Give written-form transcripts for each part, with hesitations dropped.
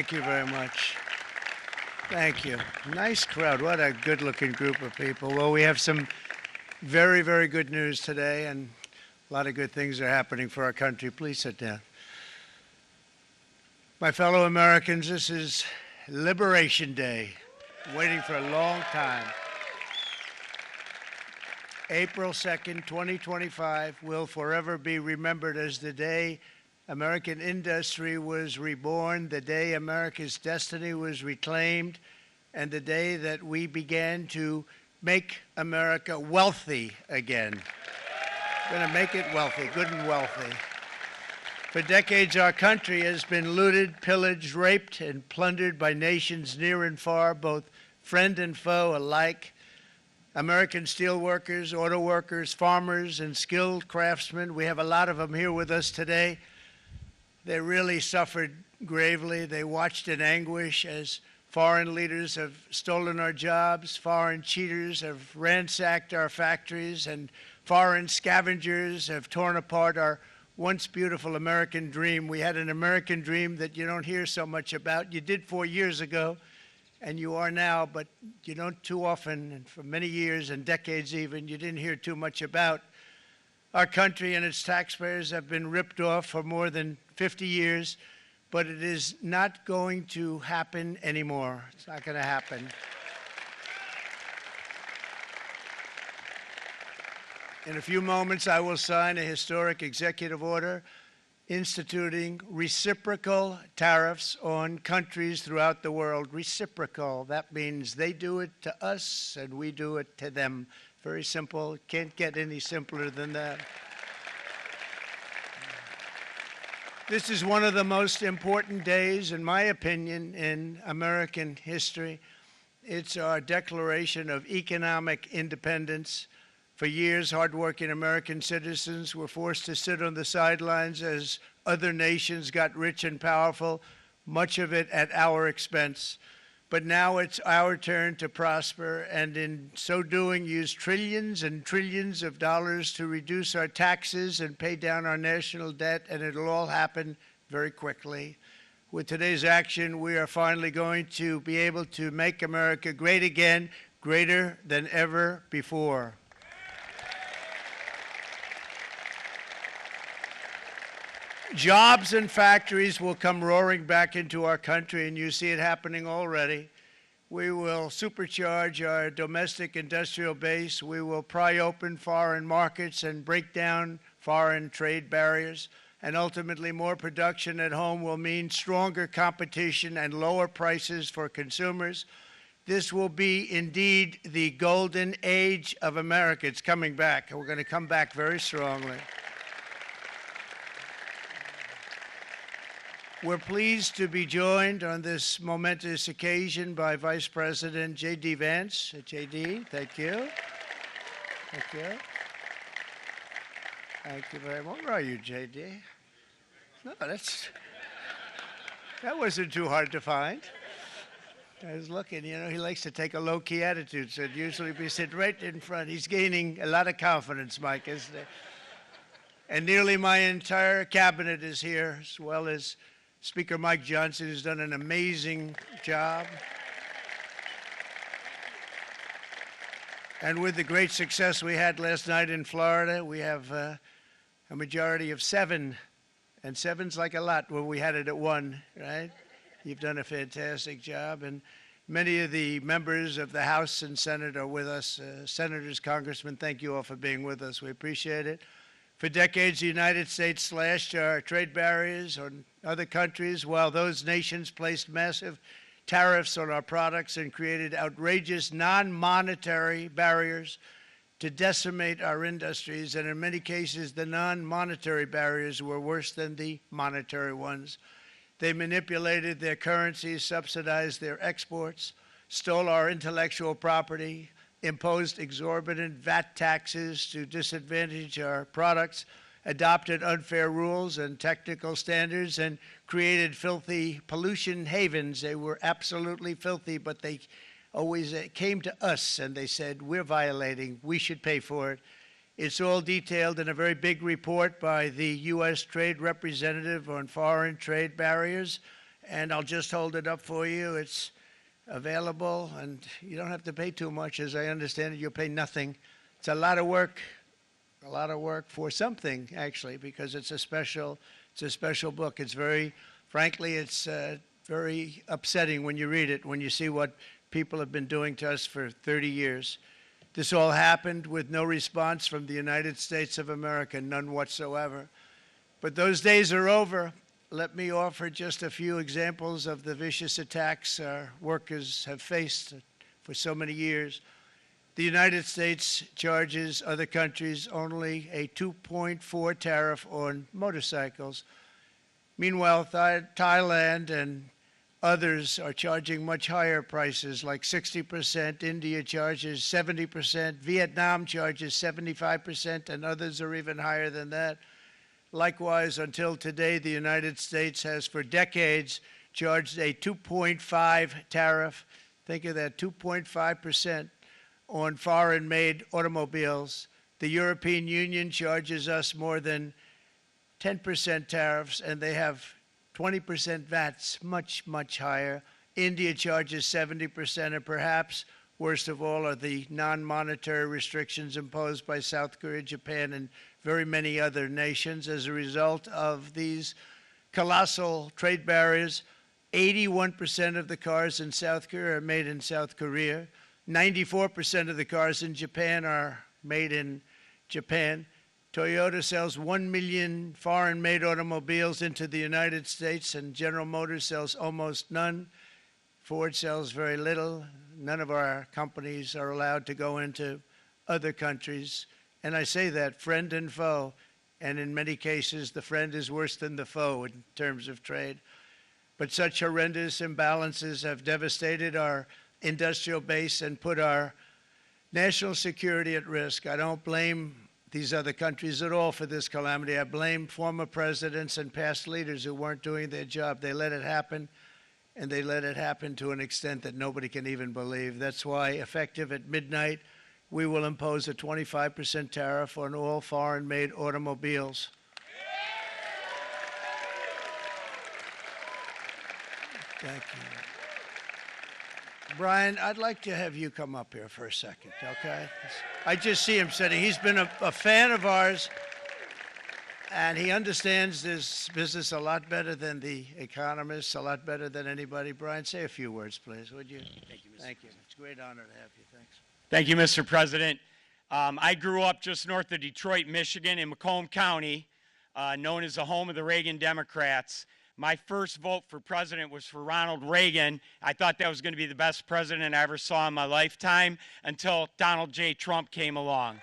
Thank you very much. Thank you. Nice crowd. What a good-looking group of people. Well, we have some very, very good news today, and a lot of good things are happening for our country. Please sit down. My fellow Americans, this is Liberation Day, waiting for a long time. April 2nd, 2025 will forever be remembered as the day American industry was reborn, the day America's destiny was reclaimed, and the day that we began to make America wealthy again. We're going to make it wealthy, good and wealthy. For decades, our country has been looted, pillaged, raped, and plundered by nations near and far, both friend and foe alike. American steel workers, auto workers, farmers, and skilled craftsmen, we have a lot of them here with us today. They really suffered gravely. They watched in anguish as foreign leaders have stolen our jobs, foreign cheaters have ransacked our factories, and foreign scavengers have torn apart our once beautiful American dream. We had an American dream that you don't hear so much about. You did 4 years ago, and you are now, but you don't too often, and for many years and decades even, you didn't hear too much about. Our country and its taxpayers have been ripped off for more than 50 years, but it is not going to happen anymore. It's not going to happen. In a few moments, I will sign a historic executive order instituting reciprocal tariffs on countries throughout the world. Reciprocal, that means they do it to us and we do it to them. Very simple, can't get any simpler than that. This is one of the most important days, in my opinion, in American history. It's our declaration of economic independence. For years, hardworking American citizens were forced to sit on the sidelines as other nations got rich and powerful, much of it at our expense. But now it's our turn to prosper, and in so doing, use trillions and trillions of dollars to reduce our taxes and pay down our national debt, and it'll all happen very quickly. With today's action, we are finally going to be able to make America great again, greater than ever before. Jobs and factories will come roaring back into our country, and you see it happening already. We will supercharge our domestic industrial base. We will pry open foreign markets and break down foreign trade barriers. And ultimately, more production at home will mean stronger competition and lower prices for consumers. This will be indeed the golden age of America. It's coming back, and we're going to come back very strongly. We're pleased to be joined on this momentous occasion by Vice President J.D. Vance. J.D., thank you. Thank you. Thank you very much. Where are you, J.D.? No, that wasn't too hard to find. I was looking, you know, he likes to take a low-key attitude, so it'd usually be sitting right in front. He's gaining a lot of confidence, Mike, isn't he? And nearly my entire cabinet is here, as well as Speaker Mike Johnson, who's done an amazing job. And with the great success we had last night in Florida, we have a majority of 7. And 7's like a lot when we had it at 1, right? You've done a fantastic job. And many of the members of the House and Senate are with us. Senators, congressmen, thank you all for being with us. We appreciate it. For decades, the United States slashed our trade barriers on other countries, while those nations placed massive tariffs on our products and created outrageous non-monetary barriers to decimate our industries. And in many cases, the non-monetary barriers were worse than the monetary ones. They manipulated their currencies, subsidized their exports, stole our intellectual property, imposed exorbitant VAT taxes to disadvantage our products, adopted unfair rules and technical standards, and created filthy pollution havens. They were absolutely filthy, but they always came to us and they said, we're violating, we should pay for it. It's all detailed in a very big report by the U.S. Trade Representative on Foreign Trade Barriers, and I'll just hold it up for you. It's available, and you don't have to pay too much. As I understand it, you'll pay nothing. It's a lot of work for something, actually, because it's a special book. It's very, frankly, it's very upsetting when you read it, when you see what people have been doing to us for 30 years. This all happened with no response from the United States of America, none whatsoever. But those days are over. Let me offer just a few examples of the vicious attacks our workers have faced for so many years. The United States charges other countries only a 2.4 tariff on motorcycles. Meanwhile, Thailand and others are charging much higher prices, like 60%. India charges 70%. Vietnam charges 75%, and others are even higher than that. Likewise, until today, the United States has for decades charged a 2.5 tariff. Think of that, 2.5% on foreign-made automobiles. The European Union charges us more than 10% tariffs, and they have 20% VATs, much, much higher. India charges 70%, and perhaps worst of all are the non-monetary restrictions imposed by South Korea, Japan, and very many other nations. As a result of these colossal trade barriers, 81% of the cars in South Korea are made in South Korea. 94% of the cars in Japan are made in Japan. Toyota sells 1 million foreign-made automobiles into the United States, and General Motors sells almost none. Ford sells very little. None of our companies are allowed to go into other countries. And I say that, friend and foe, and in many cases, the friend is worse than the foe in terms of trade. But such horrendous imbalances have devastated our industrial base and put our national security at risk. I don't blame these other countries at all for this calamity. I blame former presidents and past leaders who weren't doing their job. They let it happen, and they let it happen to an extent that nobody can even believe. That's why, effective at midnight, we will impose a 25% tariff on all foreign-made automobiles. Thank you. Brian, I'd like to have you come up here for a second, okay? I just see him sitting. He's been a fan of ours, and he understands this business a lot better than the economists, a lot better than anybody. Brian, say a few words, please, would you? Thank you, Mr. Thank you. President. It's a great honor to have you. Thanks. Thank you, Mr. President. I grew up just north of Detroit, Michigan, in Macomb County, known as the home of the Reagan Democrats. My first vote for president was for Ronald Reagan. I thought that was going to be the best president I ever saw in my lifetime until Donald J. Trump came along.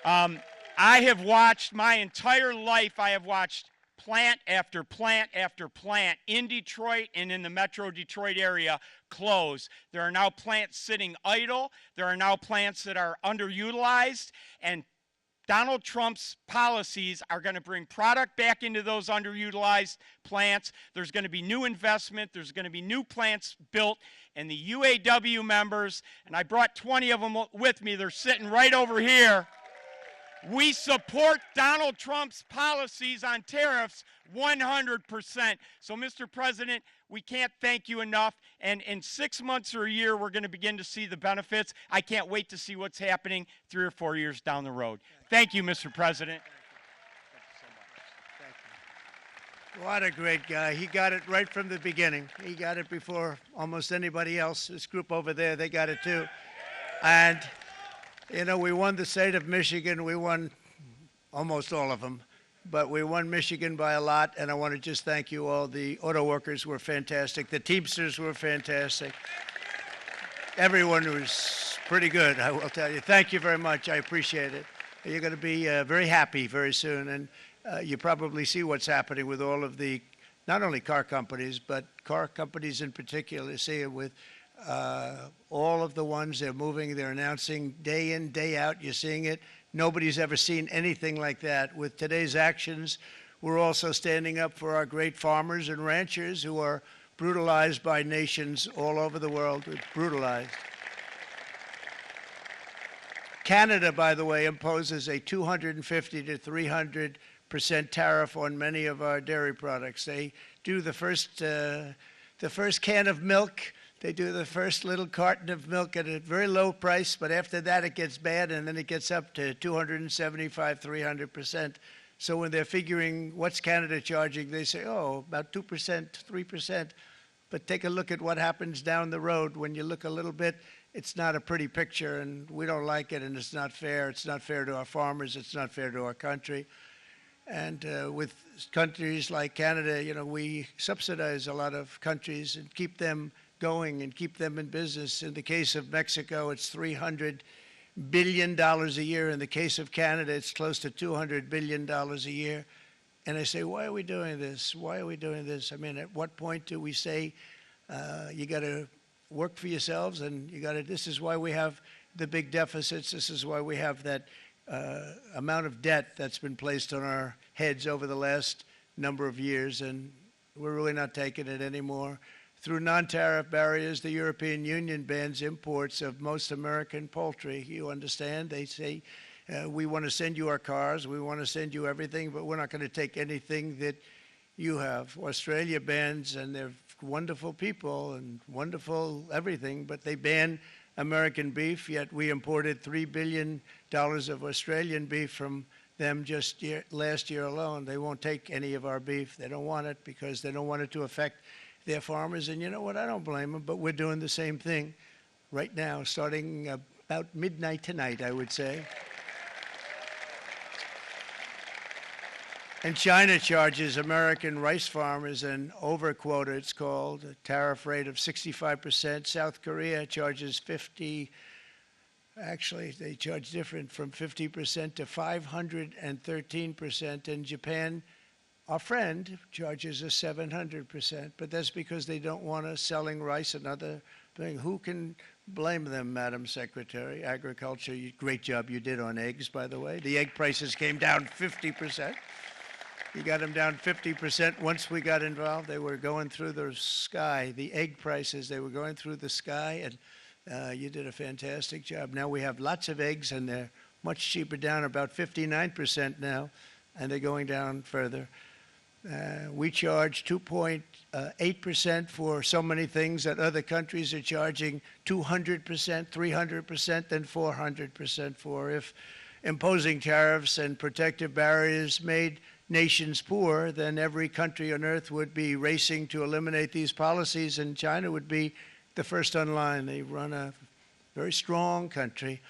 I have watched my entire life, I have watched plant after plant after plant in Detroit and in the metro Detroit area close. There are now plants sitting idle. There are now plants that are underutilized, and Donald Trump's policies are going to bring product back into those underutilized plants. There's going to be new investment. There's going to be new plants built. And the UAW members, and I brought 20 of them with me, they're sitting right over here. We support Donald Trump's policies on tariffs 100%. So, Mr. President, we can't thank you enough. And in 6 months or a year, we're going to begin to see the benefits. I can't wait to see what's happening 3 or 4 years down the road. Thank you, Mr. President. Thank you so much. Thank you. What a great guy. He got it right from the beginning. He got it before almost anybody else. This group over there, they got it too. And you know, we won the state of Michigan. We won almost all of them, but we won Michigan by a lot, and I want to just thank you all. The auto workers were fantastic. The Teamsters were fantastic. Everyone was pretty good, I will tell you. Thank you very much. I appreciate it. You're going to be very happy very soon, and you probably see what's happening with all of the, not only car companies, but car companies in particular. You see it with all of the ones they're moving, they're announcing day in, day out. You're seeing it. Nobody's ever seen anything like that. With today's actions, we're also standing up for our great farmers and ranchers who are brutalized by nations all over the world. Brutalized. Canada, by the way, imposes a 250 to 300% tariff on many of our dairy products. They do the first can of milk. They do the first little carton of milk at a very low price, but after that it gets bad, and then it gets up to 275, 300%. So when they're figuring what's Canada charging, they say, oh, about 2%, 3%. But take a look at what happens down the road. When you look a little bit, it's not a pretty picture, and we don't like it, and it's not fair. It's not fair to our farmers. It's not fair to our country. And with countries like Canada, you know, we subsidize a lot of countries and keep them going and keep them in business. In the case of Mexico, it's $300 billion a year. In the case of Canada, it's close to $200 billion a year. And I say, why are we doing this? Why are we doing this? I mean, at what point do we say, you got to work for yourselves, and you got to, this is why we have the big deficits. This is why we have that amount of debt that's been placed on our heads over the last number of years, and we're really not taking it anymore. Through non-tariff barriers, the European Union bans imports of most American poultry. You understand? They say, we want to send you our cars, we want to send you everything, but we're not going to take anything that you have. Australia bans, and they're wonderful people and wonderful everything, but they ban American beef, yet we imported $3 billion of Australian beef from them just last year alone. They won't take any of our beef. They don't want it because they don't want it to affect their farmers. And you know what? I don't blame them, but we're doing the same thing right now, starting about midnight tonight, I would say. And China charges American rice farmers an overquota, it's called, a tariff rate of 65%. South Korea charges 50, actually they charge different, from 50% to 513%. And Japan, our friend, charges us 700%. But that's because they don't want us selling rice and other things. Who can blame them, Madam Secretary? Agriculture, great job you did on eggs, by the way. The egg prices came down 50%. You got them down 50% once we got involved. They were going through the sky. The egg prices, they were going through the sky, and you did a fantastic job. Now we have lots of eggs, and they're much cheaper, down about 59% now, and they're going down further. We charge 2.8% for so many things that other countries are charging 200%, 300%, and 400% for. If imposing tariffs and protective barriers made nations poor, then every country on earth would be racing to eliminate these policies, and China would be the first on line. They run a very strong country,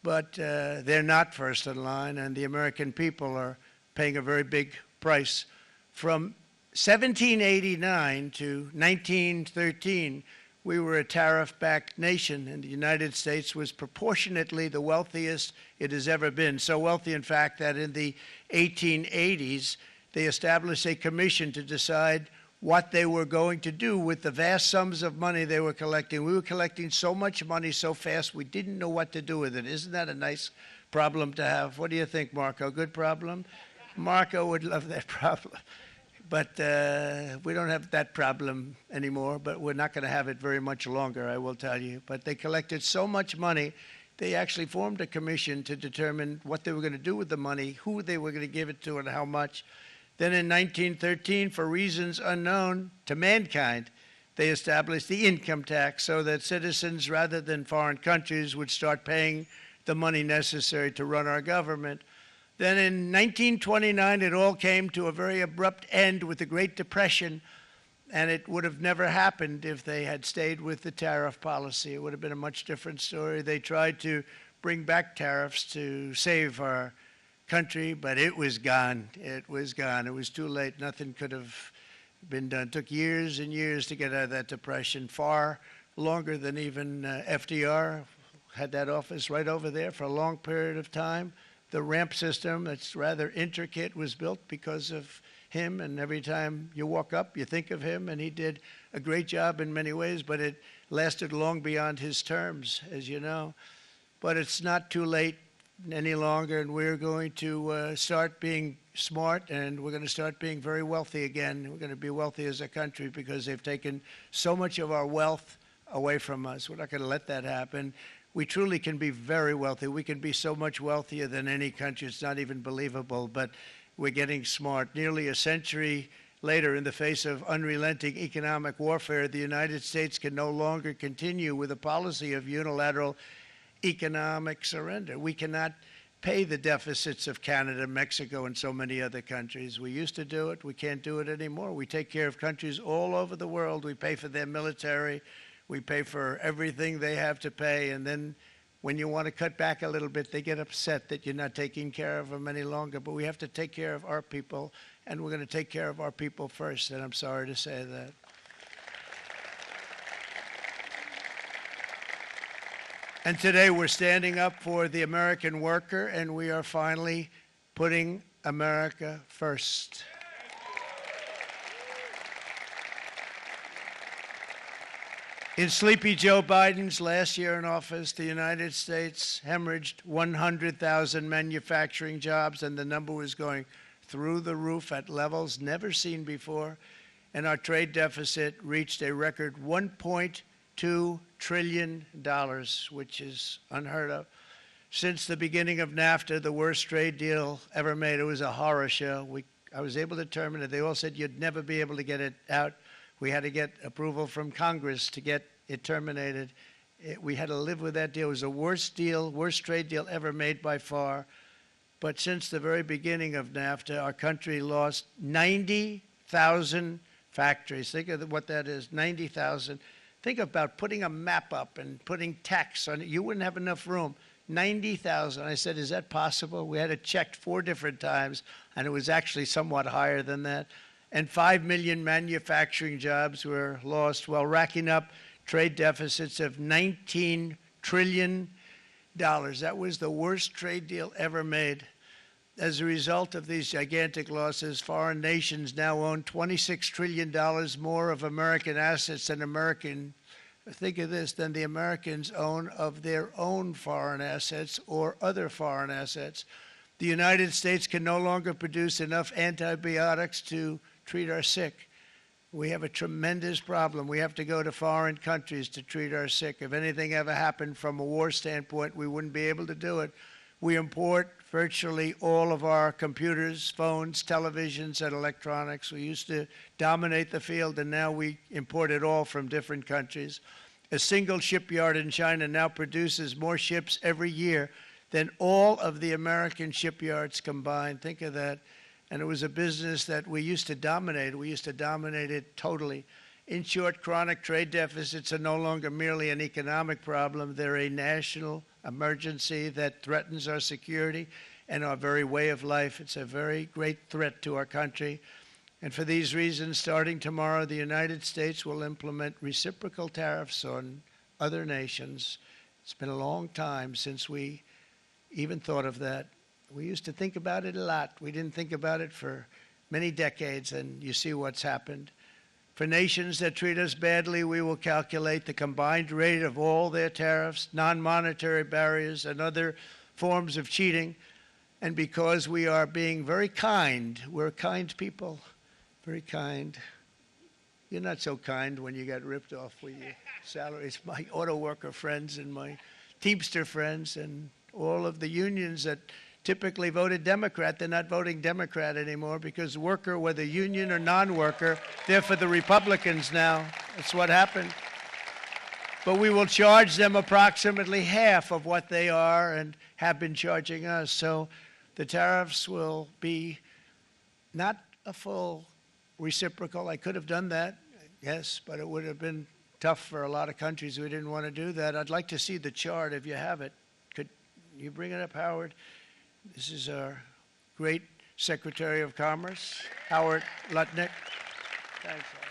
but they're not first in line, and the American people are paying a very big price. From 1789 to 1913, we were a tariff-backed nation, and the United States was proportionately the wealthiest it has ever been. So wealthy, in fact, that in the 1880s, they established a commission to decide what they were going to do with the vast sums of money they were collecting. We were collecting so much money so fast, we didn't know what to do with it. Isn't that a nice problem to have? What do you think, Marco? Good problem? Marco would love that problem. But we don't have that problem anymore, but we're not going to have it very much longer, I will tell you. But they collected so much money, they actually formed a commission to determine what they were going to do with the money, who they were going to give it to, and how much. Then in 1913, for reasons unknown to mankind, they established the income tax so that citizens, rather than foreign countries, would start paying the money necessary to run our government. Then in 1929, it all came to a very abrupt end with the Great Depression, and it would have never happened if they had stayed with the tariff policy. It would have been a much different story. They tried to bring back tariffs to save our country, but it was gone. It was gone. It was too late. Nothing could have been done. It took years and years to get out of that depression, far longer than even FDR had that office right over there for a long period of time. The ramp system, that's rather intricate, was built because of him, and every time you walk up, you think of him, and he did a great job in many ways, but it lasted long beyond his terms, as you know. But it's not too late any longer, and we're going to start being smart, and we're going to start being very wealthy again. We're going to be wealthy as a country because they've taken so much of our wealth away from us. We're not going to let that happen. We truly can be very wealthy. We can be so much wealthier than any country. It's not even believable. But we're getting smart. Nearly a century later, in the face of unrelenting economic warfare, the United States can no longer continue with a policy of unilateral economic surrender. We cannot pay the deficits of Canada, Mexico, and so many other countries. We used to do it. We can't do it anymore. We take care of countries all over the world. We pay for their military. We pay for everything they have to pay. And then when you want to cut back a little bit, they get upset that you're not taking care of them any longer. But we have to take care of our people, and we're going to take care of our people first. And I'm sorry to say that. And today we're standing up for the American worker, and we are finally putting America first. In sleepy Joe Biden's last year in office, the United States hemorrhaged 100,000 manufacturing jobs, and the number was going through the roof at levels never seen before. And our trade deficit reached a record $1.2 trillion, which is unheard of. Since the beginning of NAFTA, the worst trade deal ever made, it was a horror show. I was able to terminate it. They all said you'd never be able to get it out. We had to get approval from Congress to get it terminated. We had to live with that deal. It was the worst trade deal ever made by far. But since the very beginning of NAFTA, our country lost 90,000 factories. Think of what that is, 90,000. Think about putting a map up and putting tax on it. You wouldn't have enough room. 90,000. I said, is that possible? We had it checked 4 different times, and it was actually somewhat higher than that. And 5 million manufacturing jobs were lost while racking up trade deficits of $19 trillion. That was the worst trade deal ever made. As a result of these gigantic losses, foreign nations now own $26 trillion more of American assets than think of this, than the Americans own of their own foreign assets or other foreign assets. The United States can no longer produce enough antibiotics to treat our sick. We have a tremendous problem. We have to go to foreign countries to treat our sick. If anything ever happened from a war standpoint, we wouldn't be able to do it. We import virtually all of our computers, phones, televisions, and electronics. We used to dominate the field, and now we import it all from different countries. A single shipyard in China now produces more ships every year than all of the American shipyards combined. Think of that. And it was a business that we used to dominate. We used to dominate it totally. In short, chronic trade deficits are no longer merely an economic problem. They're a national emergency that threatens our security and our very way of life. It's a very great threat to our country. And for these reasons, starting tomorrow, the United States will implement reciprocal tariffs on other nations. It's been a long time since we even thought of that. We used to think about it a lot. We didn't think about it for many decades, and you see what's happened. For nations that treat us badly, we will calculate the combined rate of all their tariffs, non-monetary barriers, and other forms of cheating. And because we are being very kind, we're kind people, very kind. You're not so kind when you got ripped off with your salaries. My auto worker friends and my Teamster friends and all of the unions that typically voted Democrat, they're not voting Democrat anymore because worker, whether union or non-worker, they're for the Republicans now. That's what happened. But we will charge them approximately half of what they are and have been charging us. So the tariffs will be not a full reciprocal. I could have done that, yes, but it would have been tough for a lot of countries who didn't want to do that. I'd like to see the chart if you have it. Could you bring it up, Howard? This is our great Secretary of Commerce, Howard Lutnick. Thanks, Howard.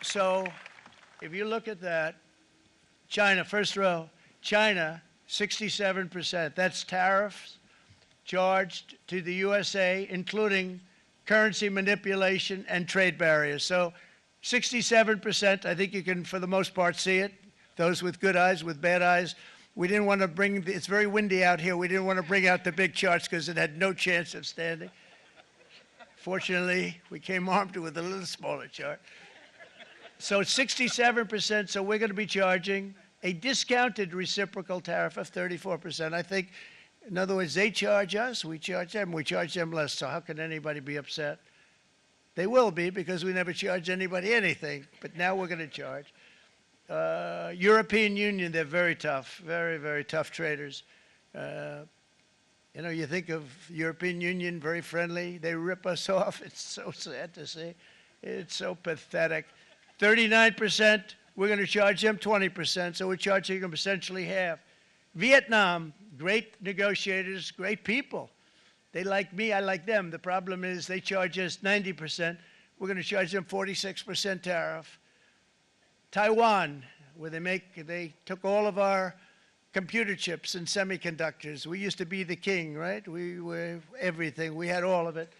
So if you look at that, China, first row, China, 67%. That's tariffs charged to the USA, including currency manipulation and trade barriers. So 67%, I think you can, for the most part, see it. Those with good eyes, with bad eyes. We didn't want to bring, it's very windy out here. We didn't want to bring out the big charts because it had no chance of standing. Fortunately, we came armed with a little smaller chart. So it's 67%, so we're going to be charging a discounted reciprocal tariff of 34%. I think In other words, they charge us, we charge them less. So how can anybody be upset? They will be, because we never charge anybody anything, but now we're going to charge. European Union, they're very tough, very, very tough traders. You know, you think of European Union, very friendly. They rip us off. It's so sad to see. It's so pathetic. 39%, we're going to charge them 20%, so we're charging them essentially half. Vietnam, great negotiators, great people. They like me, I like them. The problem is they charge us 90%. We're going to charge them 46% tariff. Taiwan, where they took all of our computer chips and semiconductors. We used to be the king, right? We were everything. We had all of it.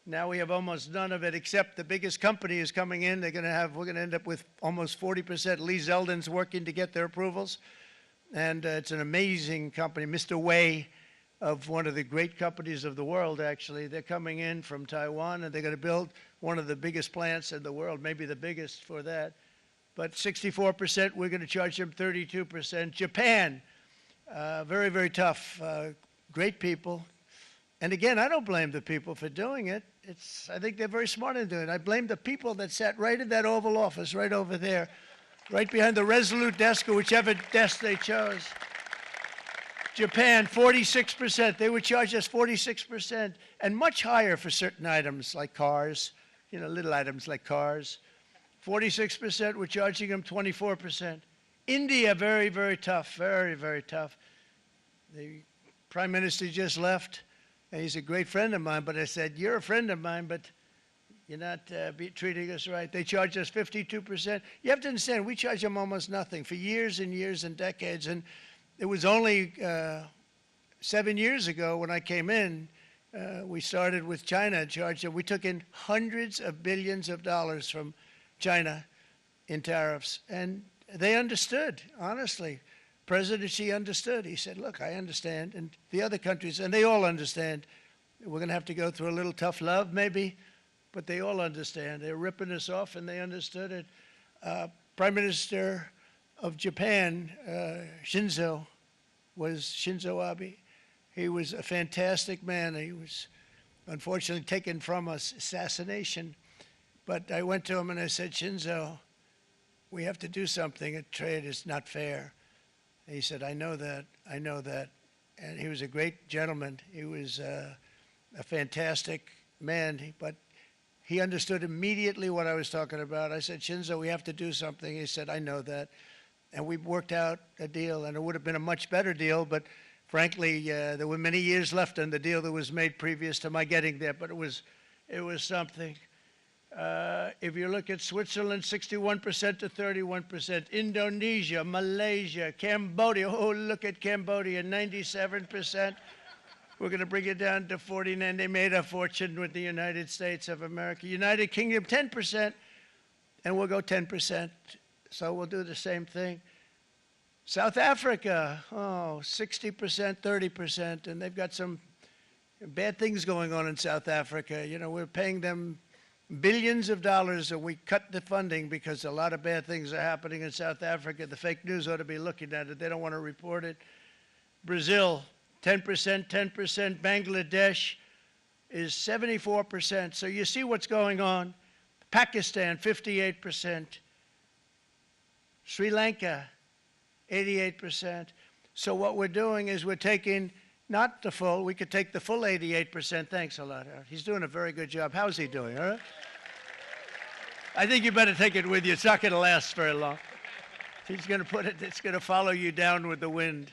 Now we have almost none of it, except the biggest company is coming in. We're going to end up with almost 40%. Lee Zeldin's working to get their approvals. And it's an amazing company. Mr. Wei, of one of the great companies of the world, actually, they're coming in from Taiwan, and they're going to build one of the biggest plants in the world, maybe the biggest for that. But 64%, we're going to charge them 32%. Japan, very, very tough, great people. And again, I don't blame the people for doing it. I think they're very smart in doing it. I blame the people that sat right in that Oval Office, right over there, right behind the Resolute desk or whichever desk they chose. Japan, 46%. They would charge us 46%, and much higher for certain items like cars, you know, little items like cars. 46%, we're charging them 24%. India, very, very tough, very, very tough. The Prime Minister just left, and he's a great friend of mine, but I said, you're a friend of mine, but you're not treating us right. They charge us 52%. You have to understand, we charge them almost nothing for years and years and decades, and it was only 7 years ago when I came in, we started with China and charged them. We took in hundreds of billions of dollars from China in tariffs, and they understood, honestly. President Xi understood. He said, look, I understand, and the other countries, and they all understand. We're going to have to go through a little tough love, maybe, but they all understand. They're ripping us off, and they understood it. Prime Minister of Japan, Shinzo Abe. He was a fantastic man. He was unfortunately taken from us, assassination. But I went to him and I said, Shinzo, we have to do something. A trade is not fair. And he said, I know that, I know that. And he was a great gentleman. He was a fantastic man, but he understood immediately what I was talking about. I said, Shinzo, we have to do something. He said, I know that. And we worked out a deal, and it would have been a much better deal, but frankly, there were many years left on the deal that was made previous to my getting there, but it was something. If you look at Switzerland, 61% to 31%. Indonesia, Malaysia, Cambodia. Oh, look at Cambodia, 97%. We're going to bring it down to 49. They made a fortune with the United States of America. United Kingdom, 10%, and we'll go 10%. So we'll do the same thing. South Africa, 60%, 30%, and they've got some bad things going on in South Africa. You know, we're paying them billions of dollars, and we cut the funding because a lot of bad things are happening in South Africa. The fake news ought to be looking at it. They don't want to report it. Brazil, 10%, 10%. Bangladesh is 74%. So you see what's going on. Pakistan, 58%. Sri Lanka, 88%. So what we're doing is we're taking not the full, we could take the full 88%. Thanks a lot, Harold. He's doing a very good job. How's he doing, all right? I think you better take it with you. It's not going to last very long. He's going to put it, it's going to follow you down with the wind.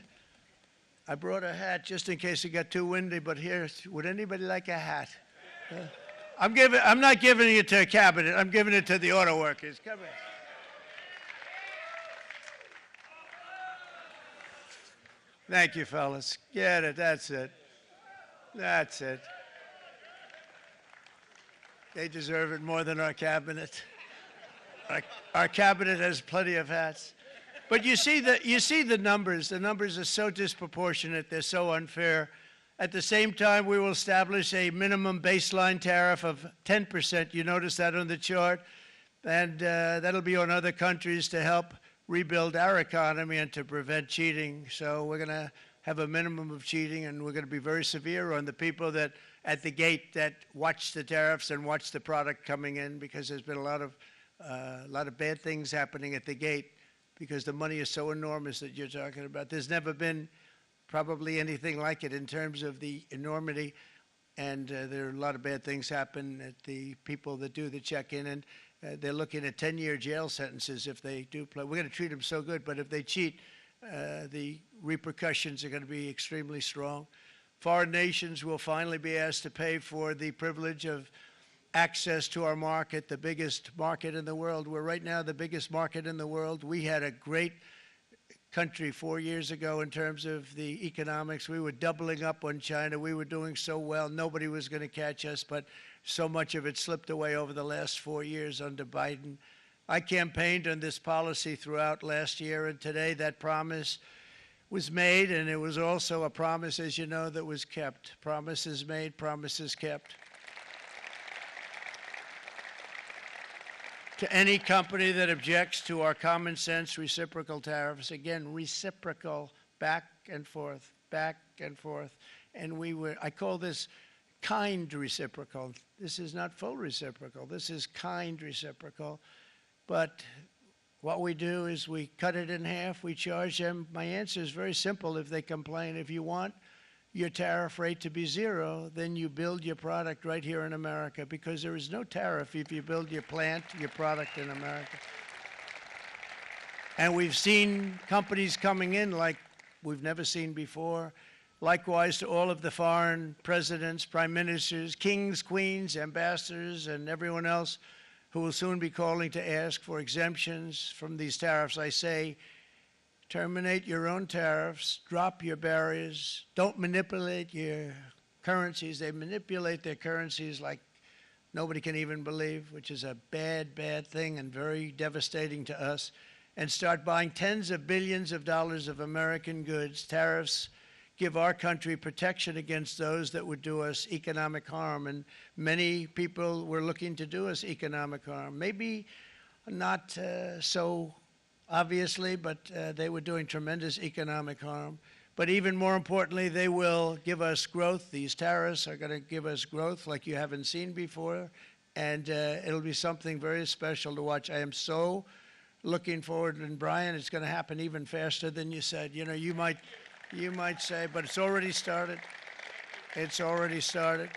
I brought a hat just in case it got too windy, but here, would anybody like a hat? I'm not giving it to a cabinet. I'm giving it to the auto workers. Come here. Thank you, fellas. Get it. That's it. That's it. They deserve it more than our cabinet. Our cabinet has plenty of hats. But you see the numbers. The numbers are so disproportionate. They're so unfair. At the same time, we will establish a minimum baseline tariff of 10%. You notice that on the chart. And that'll be on other countries to help rebuild our economy and to prevent cheating. So we're going to have a minimum of cheating, and we're going to be very severe on the people that at the gate that watch the tariffs and watch the product coming in, because there's been a lot of bad things happening at the gate because the money is so enormous that you're talking about. There's never been probably anything like it in terms of the enormity, and there are a lot of bad things happen at the people that do the check-in, and they're looking at 10-year jail sentences if they do play. We're going to treat them so good, but if they cheat, the repercussions are going to be extremely strong. Foreign nations will finally be asked to pay for the privilege of access to our market, the biggest market in the world. We're right now the biggest market in the world. We had a great country 4 years ago in terms of the economics. We were doubling up on China. We were doing so well. Nobody was going to catch us, but so much of it slipped away over the last 4 years under Biden. I campaigned on this policy throughout last year, and today that promise was made, and it was also a promise, as you know, that was kept. Promises made, promises kept. To any company that objects to our common sense reciprocal tariffs, again, reciprocal, back and forth, back and forth. And I call this kind reciprocal. This is not full reciprocal. This is kind reciprocal. But what we do is we cut it in half. We charge them. My answer is very simple if they complain. If you want your tariff rate to be zero, then you build your product right here in America, because there is no tariff if you build your plant, your product in America. And we've seen companies coming in like we've never seen before. Likewise to all of the foreign presidents, prime ministers, kings, queens, ambassadors, and everyone else who will soon be calling to ask for exemptions from these tariffs. I say, terminate your own tariffs, drop your barriers, don't manipulate your currencies. They manipulate their currencies like nobody can even believe, which is a bad, bad thing and very devastating to us. And start buying tens of billions of dollars of American goods. Tariffs give our country protection against those that would do us economic harm. And many people were looking to do us economic harm. Maybe not so obviously, but they were doing tremendous economic harm. But even more importantly, they will give us growth. These tariffs are going to give us growth like you haven't seen before, and it'll be something very special to watch. I am so looking forward, and Brian, it's going to happen even faster than you said. You know, you might say, but it's already started. It's already started.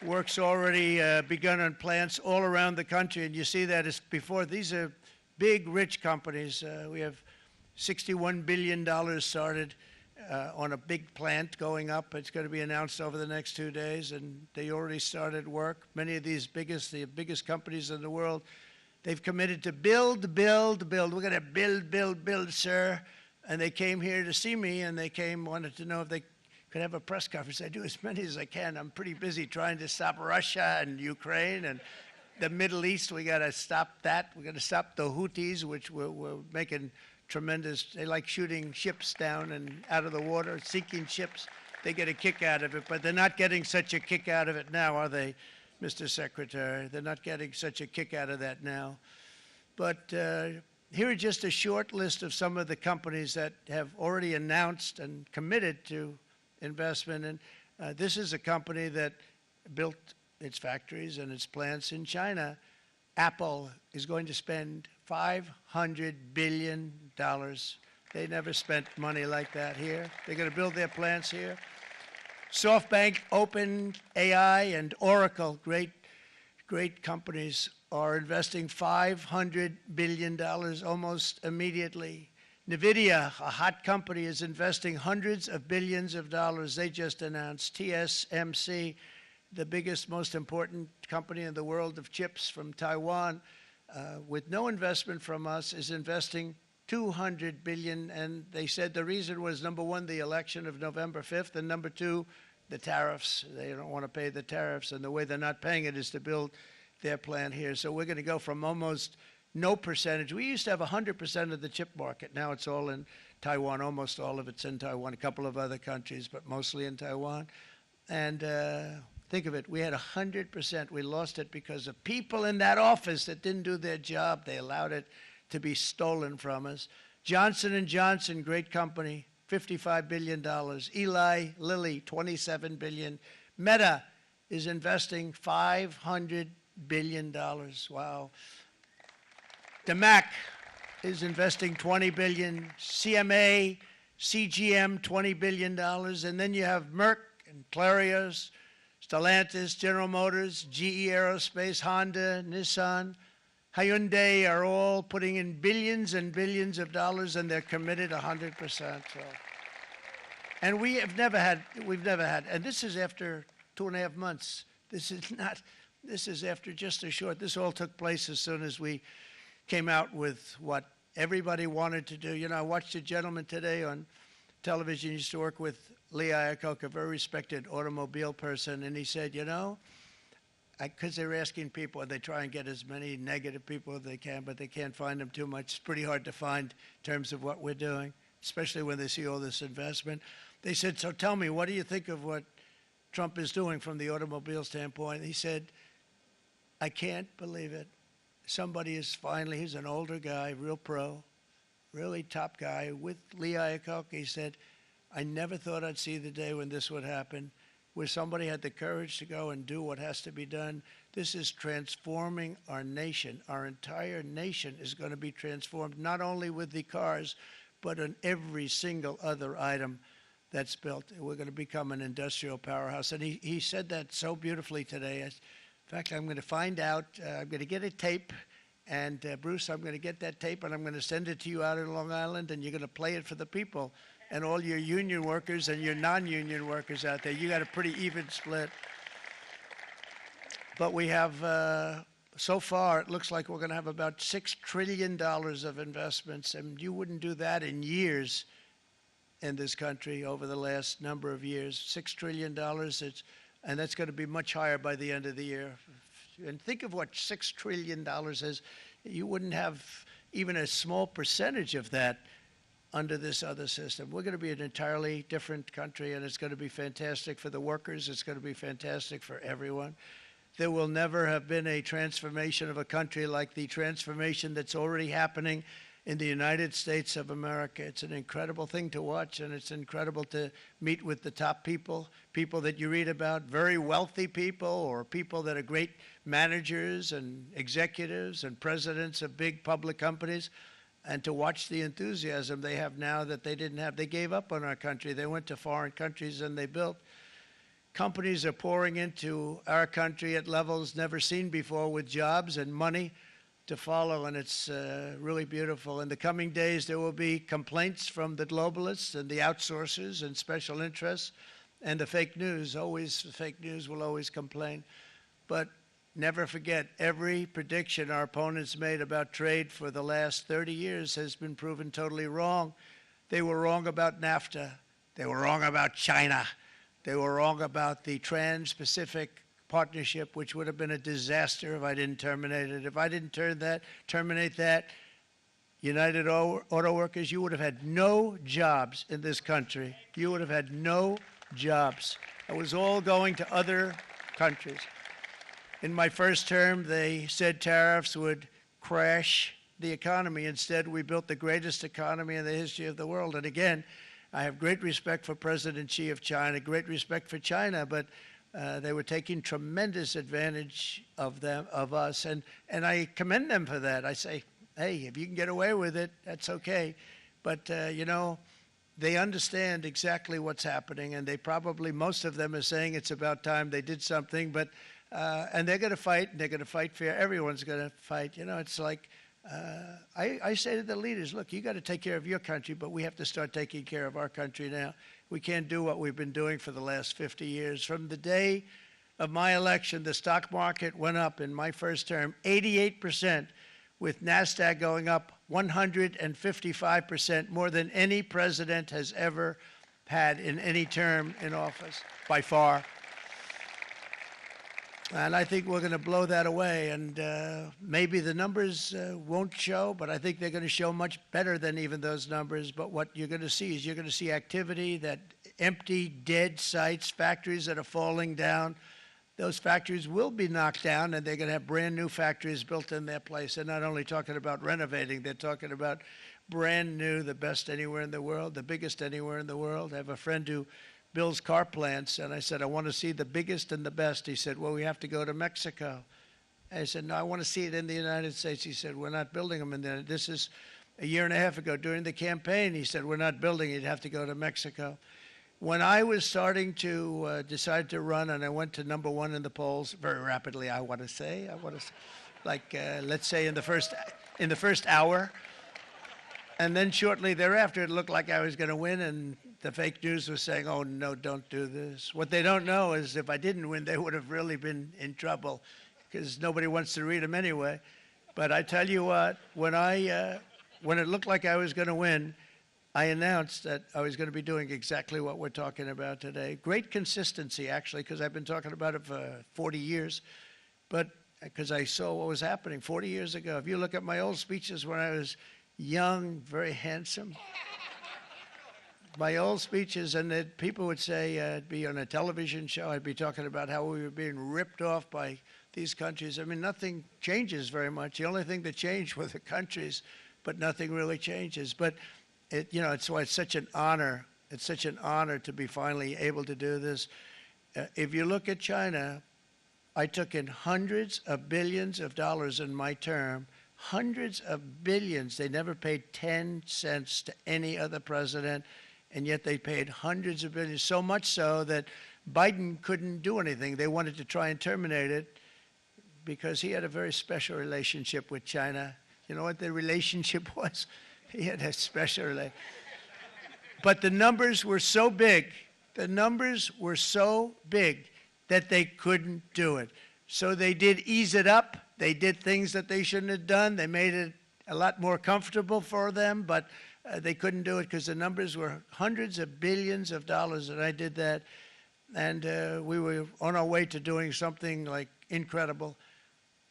Work's already begun on plants all around the country, and you see that as before. These are big, rich companies. We have $61 billion started on a big plant going up. It's going to be announced over the next 2 days, and they already started work. Many of these the biggest companies in the world, they've committed to build, build, build. We're going to build, build, build, sir. And they came here to see me, and they wanted to know if they could have a press conference. I do as many as I can. I'm pretty busy trying to stop Russia and Ukraine and the Middle East. We got to stop that. We got to stop the Houthis, which we're making tremendous. They like shooting ships down and out of the water, sinking ships. They get a kick out of it, but they're not getting such a kick out of it now, are they, Mr. Secretary? They're not getting such a kick out of that now. But here are just a short list of some of the companies that have already announced and committed to investment. And this is a company that built its factories and its plants in China. Apple is going to spend $500 billion. They never spent money like that here. They're going to build their plants here. SoftBank, OpenAI, and Oracle, great companies, are investing $500 billion almost immediately. NVIDIA, a hot company, is investing hundreds of billions of dollars. They just announced. TSMC, the biggest, most important company in the world of chips from Taiwan, with no investment from us, is investing $200 billion. And they said the reason was, number one, the election of November 5th, and number two, the tariffs. They don't want to pay the tariffs, and the way they're not paying it is to build their plant here. So we're going to go from almost no percentage. We used to have 100% of the chip market. Now it's all in Taiwan. Almost all of it's in Taiwan, a couple of other countries, but mostly in Taiwan. And think of it, we had 100%. We lost it because of people in that office that didn't do their job. They allowed it to be stolen from us. Johnson & Johnson, great company, $55 billion. Eli Lilly, $27 billion. Meta is investing $500 billion. Wow. DeMac is investing $20 billion. CMA, CGM, $20 billion. And then you have Merck and Clarios, Stellantis, General Motors, GE Aerospace, Honda, Nissan, Hyundai are all putting in billions and billions of dollars, and they're committed 100%. So. And we've never had, and this is after 2.5 months. This is after just a short, this all took place as soon as we came out with what everybody wanted to do. You know, I watched a gentleman today on television, used to work with Lee Iacocca, a very respected automobile person, and he said, you know, because they were asking people, and they try and get as many negative people as they can, but they can't find them too much. It's pretty hard to find in terms of what we're doing, especially when they see all this investment. They said, so tell me, what do you think of what Trump is doing from the automobile standpoint? He said, I can't believe it. Somebody is finally, he's an older guy, real pro, really top guy, with Lee Iacocca. He said, I never thought I'd see the day when this would happen, where somebody had the courage to go and do what has to be done. This is transforming our nation. Our entire nation is going to be transformed, not only with the cars, but on every single other item that's built. We're going to become an industrial powerhouse. And he said that so beautifully today. In fact, I'm going to find out, I'm going to get a tape, and Bruce, I'm going to get that tape, and I'm going to send it to you out in Long Island, and you're going to play it for the people. And all your union workers and your non-union workers out there, you got a pretty even split. But we have, so far, it looks like we're going to have about $6 trillion of investments, and you wouldn't do that in years in this country over the last number of years. $6 trillion, and that's going to be much higher by the end of the year. And think of what $6 trillion is. You wouldn't have even a small percentage of that under this other system. We're going to be an entirely different country, and it's going to be fantastic for the workers. It's going to be fantastic for everyone. There will never have been a transformation of a country like the transformation that's already happening in the United States of America. It's an incredible thing to watch, and it's incredible to meet with the top people, people that you read about, very wealthy people, or people that are great managers and executives and presidents of big public companies, and to watch the enthusiasm they have now that they didn't have. They gave up on our country. They went to foreign countries and they built. Companies are pouring into our country at levels never seen before, with jobs and money to follow, and it's really beautiful. In the coming days, there will be complaints from the globalists and the outsourcers and special interests and the fake news. Always, the fake news will always complain. But never forget, every prediction our opponents made about trade for the last 30 years has been proven totally wrong. They were wrong about NAFTA. They were wrong about China. They were wrong about the Trans-Pacific Partnership, which would have been a disaster if I didn't terminate it. If I didn't terminate that, United Auto Workers, you would have had no jobs in this country. You would have had no jobs. It was all going to other countries. In my first term, they said tariffs would crash the economy. Instead, we built the greatest economy in the history of the world. And again, I have great respect for President Xi of China, great respect for China, but they were taking tremendous advantage of us, and I commend them for that. I say, hey, if you can get away with it, that's okay. But, you know, they understand exactly what's happening, and they probably, most of them are saying it's about time they did something, but and they're going to fight, and they're going to fight fair. Everyone's going to fight. You know, it's like, I say to the leaders, look, you got to take care of your country, but we have to start taking care of our country now. We can't do what we've been doing for the last 50 years. From the day of my election, the stock market went up in my first term 88%, with NASDAQ going up 155%, more than any president has ever had in any term in office, by far. And I think we're going to blow that away. And maybe the numbers won't show, but I think they're going to show much better than even those numbers. But what you're going to see is you're going to see activity, that empty, dead sites, factories that are falling down, those factories will be knocked down, and they're going to have brand new factories built in their place. They're not only talking about renovating, they're talking about brand new, the best anywhere in the world, the biggest anywhere in the world. I have a friend who builds car plants, and I said, I want to see the biggest and the best. He said, well, we have to go to Mexico. I said, no, I want to see it in the United States. He said, we're not building them in there. This is a year and a half ago during the campaign. He said, we're not building it. You'd have to go to Mexico. When I was starting to decide to run, and I went to number one in the polls very rapidly, I want to say, like let's say in the first hour, and then shortly thereafter, it looked like I was going to win, and the fake news was saying, "Oh no, don't do this." What they don't know is if I didn't win, they would have really been in trouble, because nobody wants to read them anyway. But I tell you what, when it looked like I was going to win, I announced that I was going to be doing exactly what we're talking about today. Great consistency, actually, because I've been talking about it for 40 years, but because I saw what was happening 40 years ago. If you look at my old speeches when I was young, very handsome, my old speeches, and that people would say I'd be on a television show, I'd be talking about how we were being ripped off by these countries. I mean, nothing changes very much. The only thing that changed were the countries, but nothing really changes. But it's why it's such an honor. It's such an honor to be finally able to do this. If you look at China, I took in hundreds of billions of dollars in my term, hundreds of billions. They never paid 10 cents to any other president, and yet they paid hundreds of billions, so much so that Biden couldn't do anything. They wanted to try and terminate it because he had a very special relationship with China. You know what the relationship was? He had a special relationship. But the numbers were so big, that they couldn't do it. So they did ease it up. They did things that they shouldn't have done. They made it a lot more comfortable for them, but they couldn't do it because the numbers were hundreds of billions of dollars, and I did that. And we were on our way to doing something like incredible.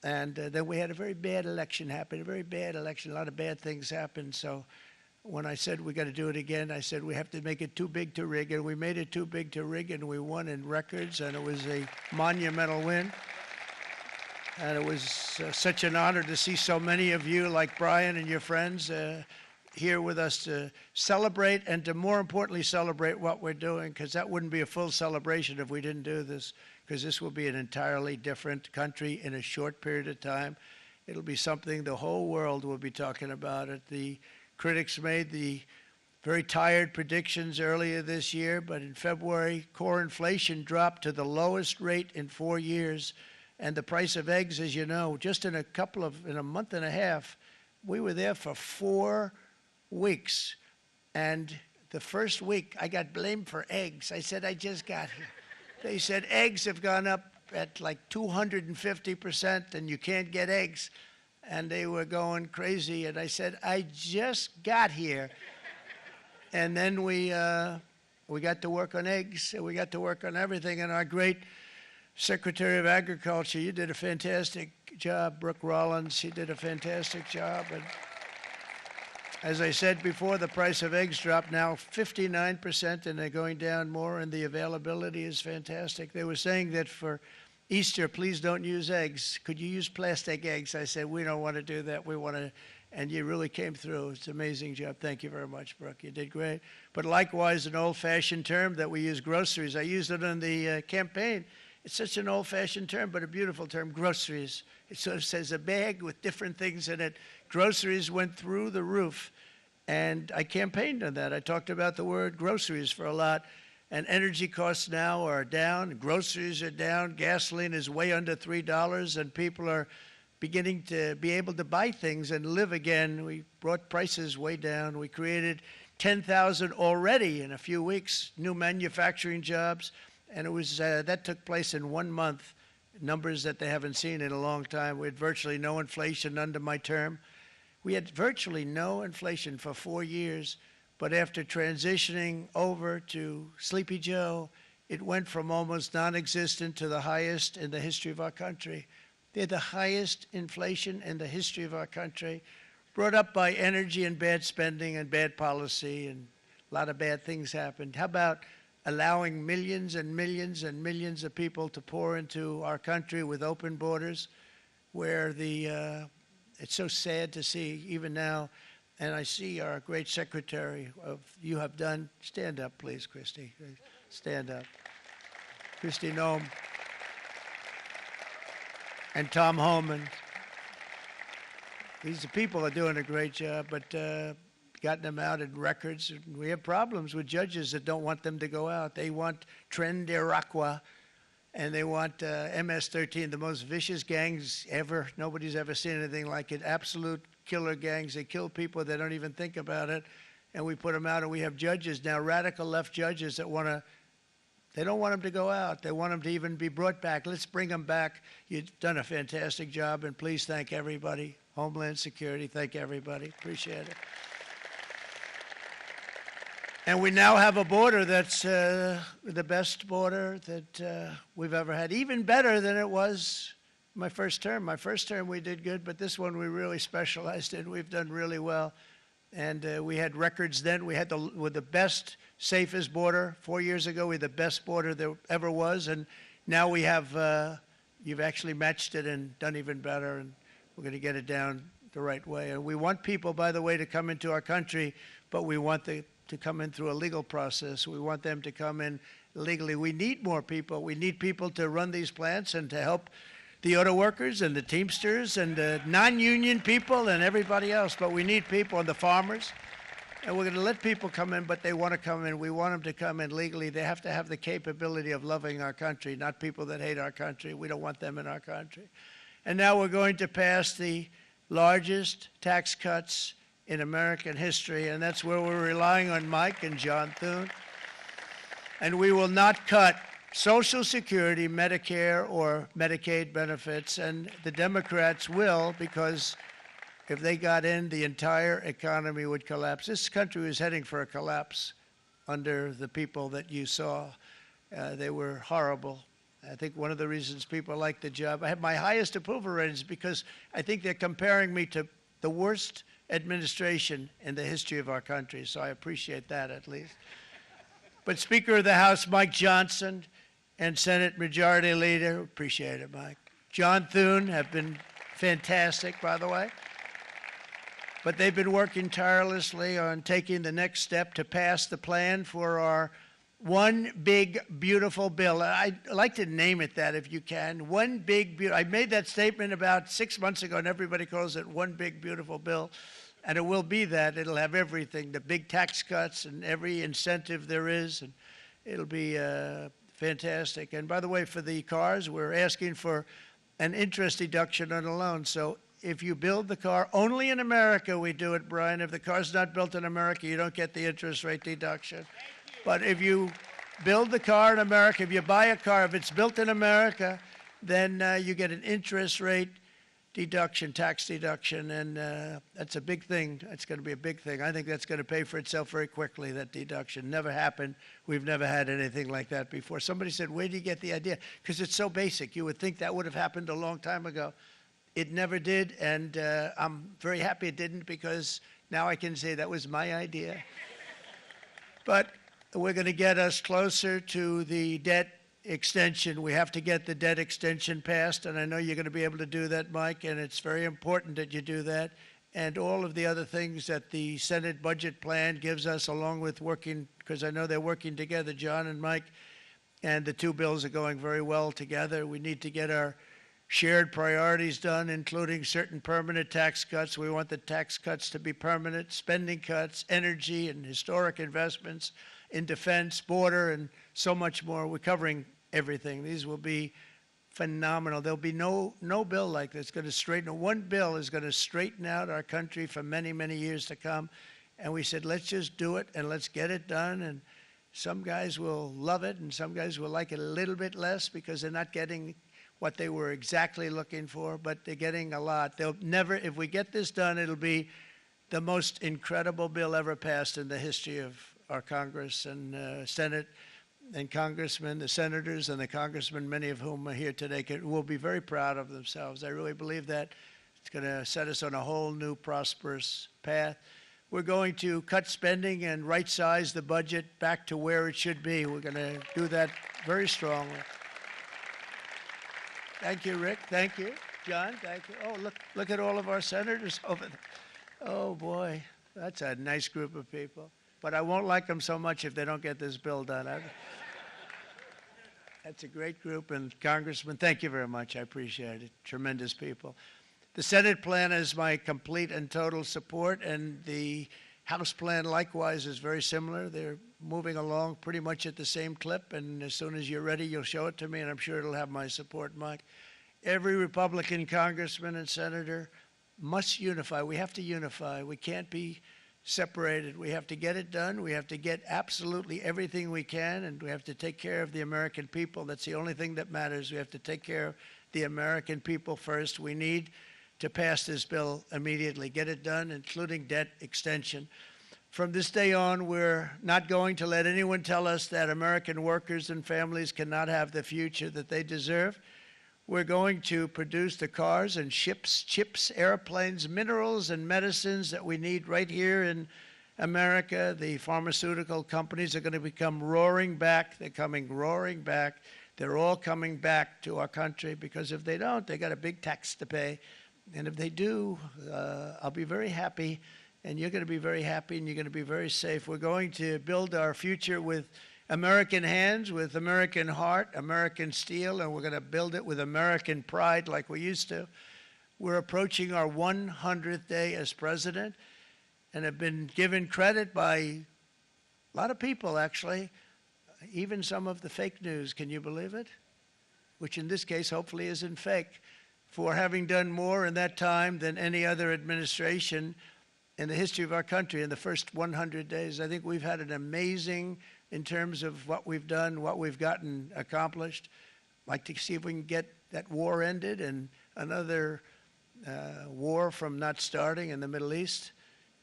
And then we had a very bad election happen, a lot of bad things happened. So when I said we got to do it again, I said we have to make it too big to rig, and we made it too big to rig, and we won in records, and it was a monumental win. And it was such an honor to see so many of you, like Brian and your friends, here with us to celebrate, and to more importantly celebrate what we're doing, because that wouldn't be a full celebration if we didn't do this, because this will be an entirely different country in a short period of time. It'll be something the whole world will be talking about it. The critics made the very tired predictions earlier this year, but in February, core inflation dropped to the lowest rate in 4 years, and the price of eggs, as you know, just in a month and a half, we were there for 4 weeks, and the first week I got blamed for eggs. I said, I just got here. They said eggs have gone up at like 250%, and you can't get eggs, and they were going crazy. And I said, I just got here. And then we got to work on eggs, and we got to work on everything. And our great Secretary of Agriculture, you did a fantastic job, Brooke Rollins. She did a fantastic job. And as I said before, the price of eggs dropped now 59%, and they're going down more, and the availability is fantastic. They were saying that for Easter, please don't use eggs. Could you use plastic eggs? I said, we don't want to do that. We want to, and you really came through. It's an amazing job. Thank you very much, Brooke. You did great. But likewise, an old-fashioned term that we use, groceries. I used it in the campaign. It's such an old-fashioned term, but a beautiful term, groceries. It sort of says a bag with different things in it. Groceries went through the roof, and I campaigned on that. I talked about the word groceries for a lot, and energy costs now are down, groceries are down, gasoline is way under $3, and people are beginning to be able to buy things and live again. We brought prices way down. We created 10,000 already in a few weeks, new manufacturing jobs, and it was that took place in 1 month, numbers that they haven't seen in a long time. We had virtually no inflation under my term. We had virtually no inflation for 4 years, but after transitioning over to Sleepy Joe, it went from almost non-existent to the highest in the history of our country. They had the highest inflation in the history of our country, brought up by energy and bad spending and bad policy, and a lot of bad things happened. How about allowing millions and millions and millions of people to pour into our country with open borders, where it's so sad to see even now. And I see our great secretary you have done. Stand up, please, Christy. Stand up. Christy Noem and Tom Homan. These people are doing a great job, but gotten them out in records. We have problems with judges that don't want them to go out. They want Tren de Aragua, and they want MS-13, the most vicious gangs ever. Nobody's ever seen anything like it. Absolute killer gangs. They kill people. They don't even think about it. And we put them out, and we have judges now, radical left judges that they don't want them to go out. They want them to even be brought back. Let's bring them back. You've done a fantastic job, and please thank everybody. Homeland Security, thank everybody. Appreciate it. And we now have a border that's the best border that we've ever had, even better than it was my first term. My first term we did good, but this one we really specialized in. We've done really well. And we had records then. We had the best, safest border. 4 years ago, we had the best border there ever was. And now we have, you've actually matched it and done even better. And we're going to get it down the right way. And we want people, by the way, to come into our country, but we want to come in through a legal process. We want them to come in legally. We need more people. We need people to run these plants and to help the auto workers and the Teamsters and the non-union people and everybody else. But we need people and the farmers. And we're going to let people come in, but they want to come in. We want them to come in legally. They have to have the capability of loving our country, not people that hate our country. We don't want them in our country. And now we're going to pass the largest tax cuts in American history, and that's where we're relying on Mike and John Thune. And we will not cut Social Security, Medicare, or Medicaid benefits, and the Democrats will, because if they got in, the entire economy would collapse. This country was heading for a collapse under the people that you saw. They were horrible. I think one of the reasons people like the job, I have my highest approval ratings because I think they're comparing me to the worst administration in the history of our country, so I appreciate that at least. But Speaker of the House Mike Johnson and Senate Majority Leader, appreciate it, Mike. John Thune have been fantastic, by the way. But they've been working tirelessly on taking the next step to pass the plan for our one big, beautiful bill. I'd like to name it that if you can. One big, I made that statement about 6 months ago, and everybody calls it one big, beautiful bill. And it will be that. It'll have everything, the big tax cuts and every incentive there is. And it'll be fantastic. And by the way, for the cars, we're asking for an interest deduction on a loan. So if you build the car, only in America we do it, Brian. If the car's not built in America, you don't get the interest rate deduction. But if you build the car in America, if you buy a car, if it's built in America, then you get an interest rate deduction, tax deduction, and that's a big thing. It's going to be a big thing. I think that's going to pay for itself very quickly, that deduction. Never happened. We've never had anything like that before. Somebody said, where do you get the idea? Because it's so basic. You would think that would have happened a long time ago. It never did, and I'm very happy it didn't, because now I can say that was my idea. But we're going to get us closer to the debt extension. We have to get the debt extension passed, and I know you're going to be able to do that, Mike, and it's very important that you do that. And all of the other things that the Senate budget plan gives us, along with working, because I know they're working together, John and Mike, and the two bills are going very well together. We need to get our shared priorities done, including certain permanent tax cuts. We want the tax cuts to be permanent, spending cuts, energy and historic investments in defense, border, and so much more. We're covering everything. These will be phenomenal. There'll be no bill like this going to straighten. One bill is going to straighten out our country for many, many years to come. And we said, let's just do it and let's get it done. And some guys will love it and some guys will like it a little bit less because they're not getting what they were exactly looking for, but they're getting a lot. They'll never, if we get this done, it'll be the most incredible bill ever passed in the history of our Congress and Senate and congressmen, the senators and the congressmen, many of whom are here today, will be very proud of themselves. I really believe that. It's going to set us on a whole new prosperous path. we're going to cut spending and right-size the budget back to where it should be. We're going to do that very strongly. Thank you, Rick. Thank you. John, thank you. Oh, look at all of our senators over there. Oh, boy, that's a nice group of people. But I won't like them so much if they don't get this bill done. That's a great group, and Congressman, thank you very much. I appreciate it. Tremendous people. The Senate plan has my complete and total support, and the House plan likewise is very similar. They're moving along pretty much at the same clip, and as soon as you're ready, you'll show it to me, and I'm sure it'll have my support, Mike. Every Republican congressman and senator must unify. We have to unify. We can't be separated. We have to get it done. We have to get absolutely everything we can, and we have to take care of the American people. That's the only thing that matters. We have to take care of the American people first. We need to pass this bill immediately, get it done, including debt extension. From this day on, we're not going to let anyone tell us that American workers and families cannot have the future that they deserve. We're going to produce the cars and ships, chips, airplanes, minerals, and medicines that we need right here in America. The pharmaceutical companies are going to become roaring back. They're coming roaring back. They're all coming back to our country, because if they don't, they got a big tax to pay. And if they do, I'll be very happy, and you're going to be very happy, and you're going to be very safe. We're going to build our future with American hands, with American heart, American steel, and we're going to build it with American pride like we used to. We're approaching our 100th day as president, and have been given credit by a lot of people, actually, even some of the fake news. Can you believe it? Which in this case hopefully isn't fake, for having done more in that time than any other administration in the history of our country in the first 100 days. I think we've had an amazing, in terms of what we've done, what we've gotten accomplished. I'd like to see if we can get that war ended and another war from not starting in the Middle East.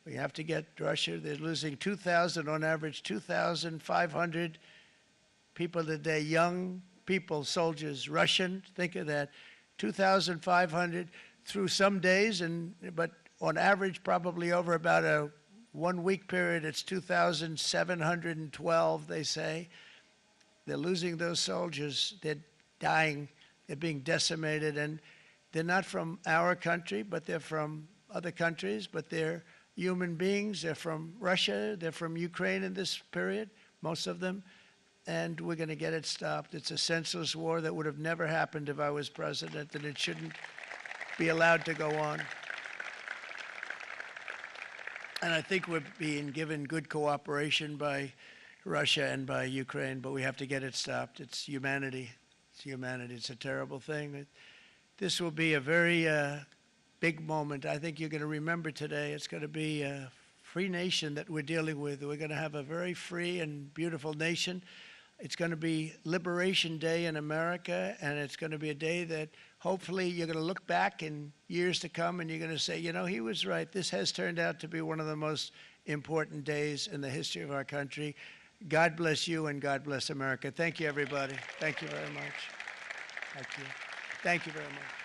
We have to get Russia. They're losing 2,000 on average, 2,500 people a day, young people, soldiers, Russian. Think of that. 2,500 through some days, but on average, probably over about a 1 week period, it's 2,712, they say. They're losing those soldiers. They're dying. They're being decimated. And they're not from our country, but they're from other countries, but they're human beings. They're from Russia. They're from Ukraine in this period, most of them. And we're going to get it stopped. It's a senseless war that would have never happened if I was president, and it shouldn't be allowed to go on. And I think we're being given good cooperation by Russia and by Ukraine, but we have to get it stopped. It's humanity. It's humanity. It's a terrible thing. This will be a very big moment. I think you're going to remember today. It's going to be a free nation that we're dealing with. We're going to have a very free and beautiful nation. It's going to be Liberation Day in America, and it's going to be a day that hopefully you're going to look back in years to come and you're going to say, you know, he was right. This has turned out to be one of the most important days in the history of our country. God bless you, and God bless America. Thank you, everybody. Thank you very much. Thank you. Thank you very much.